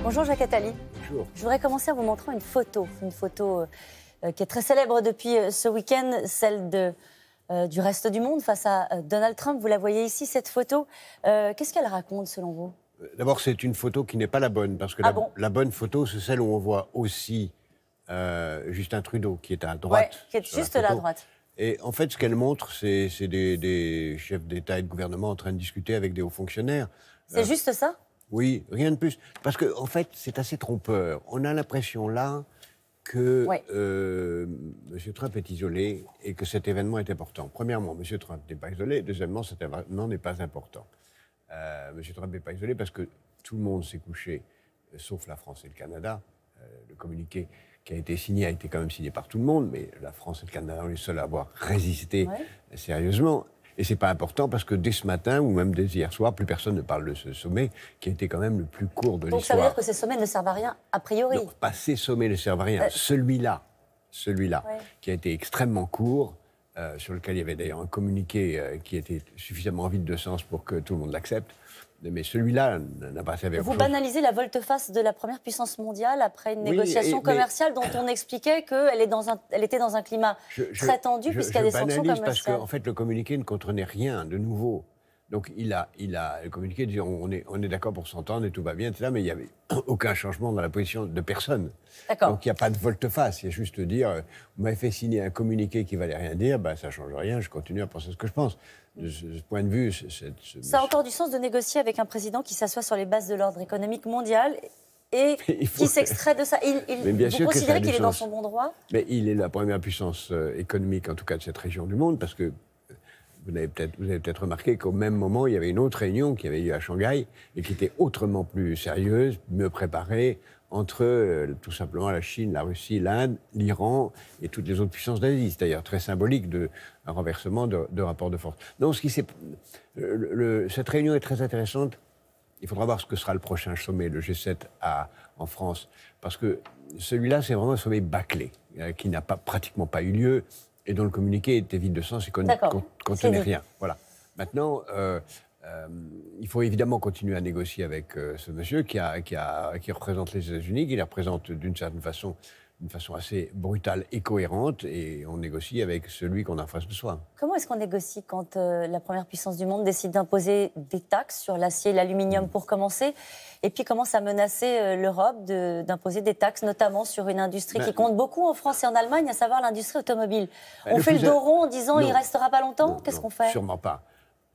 Bonjour Jacques Attali. Bonjour. Je voudrais commencer en vous montrant une photo qui est très célèbre depuis ce week-end, celle du reste du monde face à Donald Trump. Vous la voyez ici, cette photo. Qu'est-ce qu'elle raconte selon vous? D'abord, c'est une photo qui n'est pas la bonne, parce que la bonne photo, c'est celle où on voit aussi Justin Trudeau, qui est à droite. Ouais, qui est juste là à droite. Et en fait, ce qu'elle montre, c'est des chefs d'État et de gouvernement en train de discuter avec des hauts fonctionnaires. C'est juste ça? Oui, rien de plus. Parce que, en fait, c'est assez trompeur. On a l'impression là que M. Trump est isolé et que cet événement est important. Premièrement, M. Trump n'est pas isolé. Deuxièmement, cet événement n'est pas important. M. Trump n'est pas isolé parce que tout le monde s'est couché, sauf la France et le Canada. Le communiqué qui a été signé a été quand même signé par tout le monde, mais la France et le Canada sont les seuls à avoir résisté sérieusement. Et c'est pas important parce que dès ce matin, ou même dès hier soir, plus personne ne parle de ce sommet qui a été quand même le plus court de l'histoire. Donc ça veut dire que ces sommets ne servent à rien, a priori? Non, pas ces sommets ne servent à rien. Celui-là, qui a été extrêmement court, sur lequel il y avait d'ailleurs un communiqué qui était suffisamment vide de sens pour que tout le monde l'accepte. Mais celui-là n'a pas servi à grand-chose. Vous banalisez la volte-face de la première puissance mondiale après une négociation commerciale dont on expliquait qu'elle était dans un climat très tendu puisqu'il y a des sanctions commerciales. Parce qu'en fait, le communiqué ne contenait rien de nouveau. Donc le communiqué dit on est d'accord pour s'entendre et tout va bien, etc., mais il n'y avait aucun changement dans la position de personne. Donc il n'y a pas de volte-face, il y a juste dire vous m'avez fait signer un communiqué qui ne valait rien dire, ça ne change rien, je continue à penser ce que je pense. De ce point de vue, ça a encore du sens de négocier avec un président qui s'assoit sur les bases de l'ordre économique mondial et qui s'extrait de ça. Vous considérez qu'il est dans son bon droit? Mais il est la première puissance économique, en tout cas de cette région du monde, parce que vous avez peut-être remarqué qu'au même moment, il y avait une autre réunion qui avait lieu à Shanghai et qui était autrement plus sérieuse, mieux préparée, entre tout simplement la Chine, la Russie, l'Inde, l'Iran et toutes les autres puissances d'Asie. C'est d'ailleurs très symbolique d'un renversement de rapport de force. Donc, cette réunion est très intéressante. Il faudra voir ce que sera le prochain sommet, le G7 en France, parce que celui-là, c'est vraiment un sommet bâclé, qui n'a pratiquement pas eu lieu, et dont le communiqué était vide de sens et contenait rien. Voilà. Maintenant, il faut évidemment continuer à négocier avec ce monsieur qui représente les États-Unis, qui les représente d'une certaine façon, assez brutale et cohérente, et on négocie avec celui qu'on a en face de soi. Comment est-ce qu'on négocie quand la première puissance du monde décide d'imposer des taxes sur l'acier et l'aluminium pour commencer, et puis commence à menacer l'Europe d'imposer des taxes, notamment sur une industrie qui compte beaucoup en France et en Allemagne, à savoir l'industrie automobile? On fait le dos rond en disant il ne restera pas longtemps? Qu'est-ce qu'on fait? Sûrement pas.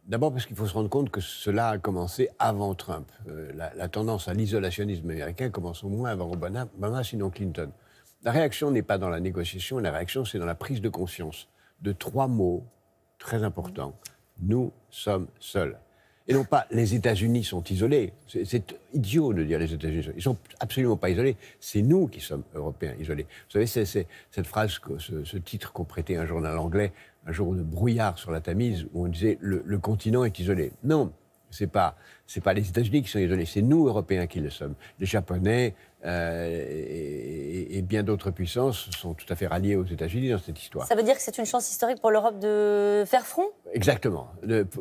D'abord parce qu'il faut se rendre compte que cela a commencé avant Trump. La tendance à l'isolationnisme américain commence au moins avant Obama, sinon Clinton. La réaction n'est pas dans la négociation, la réaction c'est dans la prise de conscience de 3 mots très importants. Nous sommes seuls. Et non pas les États-Unis sont isolés. C'est idiot de dire les États-Unis. Ils ne sont absolument pas isolés. C'est nous qui sommes Européens isolés. Vous savez, c'est cette phrase, ce titre qu'on prêtait à un journal anglais, un jour de brouillard sur la Tamise, où on disait le continent est isolé. Non, c'est pas les États-Unis qui sont isolés, c'est nous, Européens, qui le sommes. Les Japonais et bien d'autres puissances sont tout à fait ralliés aux États-Unis dans cette histoire. Ça veut dire que c'est une chance historique pour l'Europe de faire front? Exactement.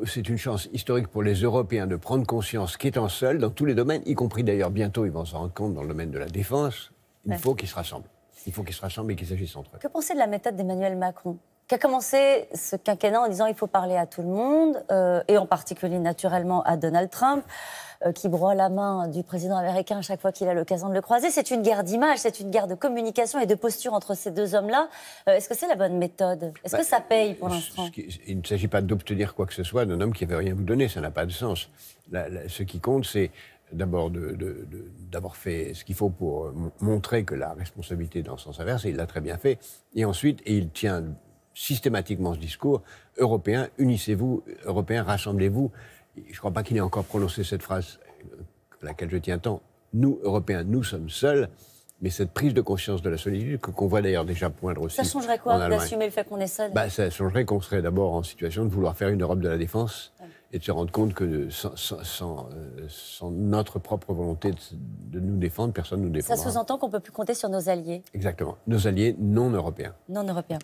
C'est une chance historique pour les Européens de prendre conscience qu'étant seuls, dans tous les domaines, y compris d'ailleurs bientôt, ils vont s'en rendre compte dans le domaine de la défense, il faut qu'ils se rassemblent. Il faut qu'ils se rassemblent et qu'ils s'agissent entre eux. Que pensez de la méthode d'Emmanuel Macron, qui a commencé ce quinquennat en disant il faut parler à tout le monde, et en particulier naturellement à Donald Trump, qui broie la main du président américain à chaque fois qu'il a l'occasion de le croiser. C'est une guerre d'image, c'est une guerre de communication et de posture entre ces deux hommes-là. Est-ce que c'est la bonne méthode? Est-ce que ça paye pour l'instant? Il ne s'agit pas d'obtenir quoi que ce soit d'un homme qui ne veut rien vous donner, ça n'a pas de sens. Ce qui compte, c'est d'abord d'avoir fait ce qu'il faut pour montrer que la responsabilité est dans le sens inverse, et il l'a très bien fait. Et ensuite, il tient systématiquement ce discours: Européens, unissez-vous, Européens, rassemblez-vous. Je ne crois pas qu'il ait encore prononcé cette phrase à laquelle je tiens tant. Nous, Européens, nous sommes seuls, mais cette prise de conscience de la solitude, qu'on voit d'ailleurs déjà poindre aussi. Ça changerait quoi d'assumer le fait qu'on est seul? Ça changerait qu'on serait d'abord en situation de vouloir faire une Europe de la défense et de se rendre compte que sans notre propre volonté de nous défendre, personne ne nous défendra. Ça sous-entend qu'on ne peut plus compter sur nos alliés. Exactement. Nos alliés non européens. Non européens.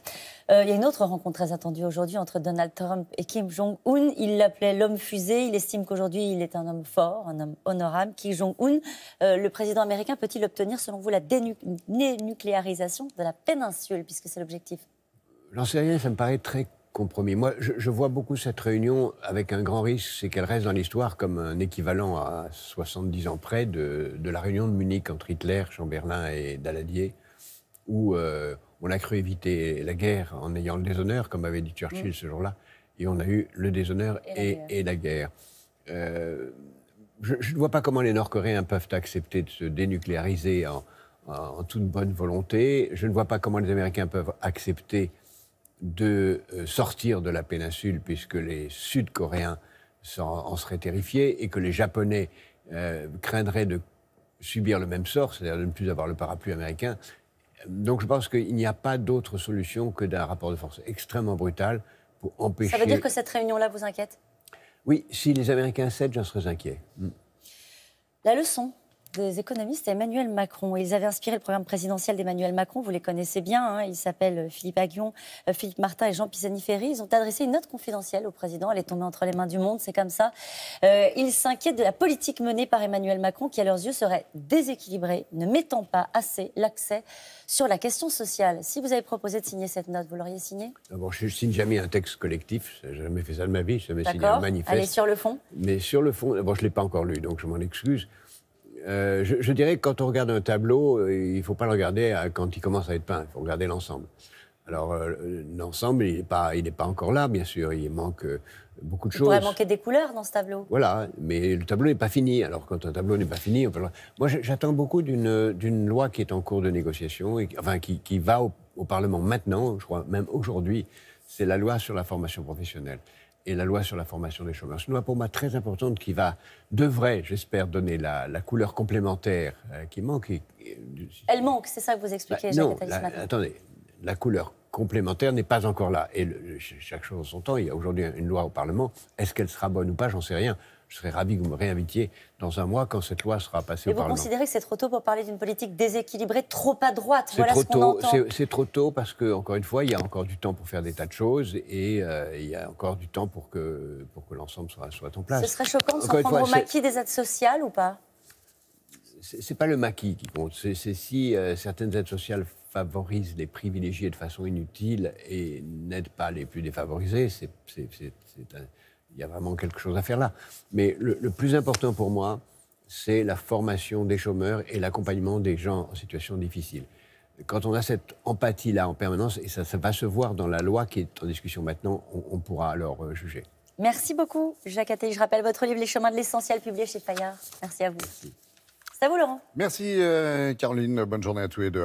Il y a une autre rencontre très attendue aujourd'hui entre Donald Trump et Kim Jong-un. Il l'appelait l'homme fusée. Il estime qu'aujourd'hui, il est un homme fort, un homme honorable. Kim Jong-un, le président américain, peut-il obtenir, selon vous, la dénucléarisation de la péninsule, puisque c'est l'objectif? J'en sais rien, ça me paraît très compromis. Moi, je vois beaucoup cette réunion avec un grand risque, c'est qu'elle reste dans l'histoire comme un équivalent à 70 ans près de la réunion de Munich entre Hitler, Chamberlain et Daladier, où on a cru éviter la guerre en ayant le déshonneur, comme avait dit Churchill ce jour-là, et on a eu le déshonneur et la guerre. Je ne vois pas comment les Nord-Coréens peuvent accepter de se dénucléariser en toute bonne volonté. Je ne vois pas comment les Américains peuvent accepter de sortir de la péninsule, puisque les Sud-Coréens en seraient terrifiés et que les Japonais craindraient de subir le même sort, c'est-à-dire de ne plus avoir le parapluie américain. Donc je pense qu'il n'y a pas d'autre solution que d'un rapport de force extrêmement brutal pour empêcher... Ça veut dire que cette réunion-là vous inquiète? Oui, si les Américains cèdent, j'en serais inquiet. La leçon des économistes, Emmanuel Macron. Ils avaient inspiré le programme présidentiel d'Emmanuel Macron, vous les connaissez bien, hein, ils s'appellent Philippe Aghion, Philippe Martin et Jean Pisani-Ferry. Ils ont adressé une note confidentielle au président, elle est tombée entre les mains du monde, c'est comme ça. Ils s'inquiètent de la politique menée par Emmanuel Macron qui, à leurs yeux, serait déséquilibrée, ne mettant pas assez l'accès sur la question sociale. Si vous avez proposé de signer cette note, vous l'auriez signée? Bon, je ne signe jamais un texte collectif, je n'ai jamais fait ça de ma vie, je n'ai jamais signé un manifeste. Allez, sur le fond? Mais sur le fond, bon, je ne l'ai pas encore lu, donc je m'en excuse. Je dirais que quand on regarde un tableau, il ne faut pas le regarder quand il commence à être peint, il faut regarder l'ensemble. Alors, l'ensemble, il n'est pas encore là, bien sûr, il manque beaucoup de choses. Il pourrait manquer des couleurs dans ce tableau. Voilà, mais le tableau n'est pas fini. Alors, quand un tableau n'est pas fini, moi, j'attends beaucoup d'une loi qui est en cours de négociation, enfin, qui va au Parlement maintenant, je crois même aujourd'hui, c'est la loi sur la formation professionnelle et la loi sur la formation des chômeurs. C'est une loi pour moi très importante qui devrait, j'espère, donner la couleur complémentaire qui manque. Elle manque, c'est ça que vous expliquez, Jacques Attali, ce matin. Attendez, la couleur complémentaire n'est pas encore là. Et chaque chose en son temps, il y a aujourd'hui une loi au Parlement. Est-ce qu'elle sera bonne ou pas? J'en sais rien. Je serais ravi que vous me réinvitiez dans un mois quand cette loi sera passée au Parlement. Et vous considérez que c'est trop tôt pour parler d'une politique déséquilibrée, trop à droite? Voilà ce qu'on entend. C'est trop tôt parce que, encore une fois, il y a encore du temps pour faire des tas de choses et il y a encore du temps pour que l'ensemble soit en place. Ce serait choquant de s'en prendre au maquis des aides sociales ou pas? C'est pas le maquis qui compte. C'est si certaines aides sociales favorisent les privilégiés de façon inutile et n'aident pas les plus défavorisés, il y a vraiment quelque chose à faire là. Mais le plus important pour moi, c'est la formation des chômeurs et l'accompagnement des gens en situation difficile. Quand on a cette empathie-là en permanence, et ça va se voir dans la loi qui est en discussion maintenant, on pourra alors juger. Merci beaucoup, Jacques Attali. Je rappelle votre livre « Les chemins de l'essentiel » publié chez Fayard. Merci à vous. Merci. C'est à vous, Laurent. Merci, Caroline. Bonne journée à tous les deux.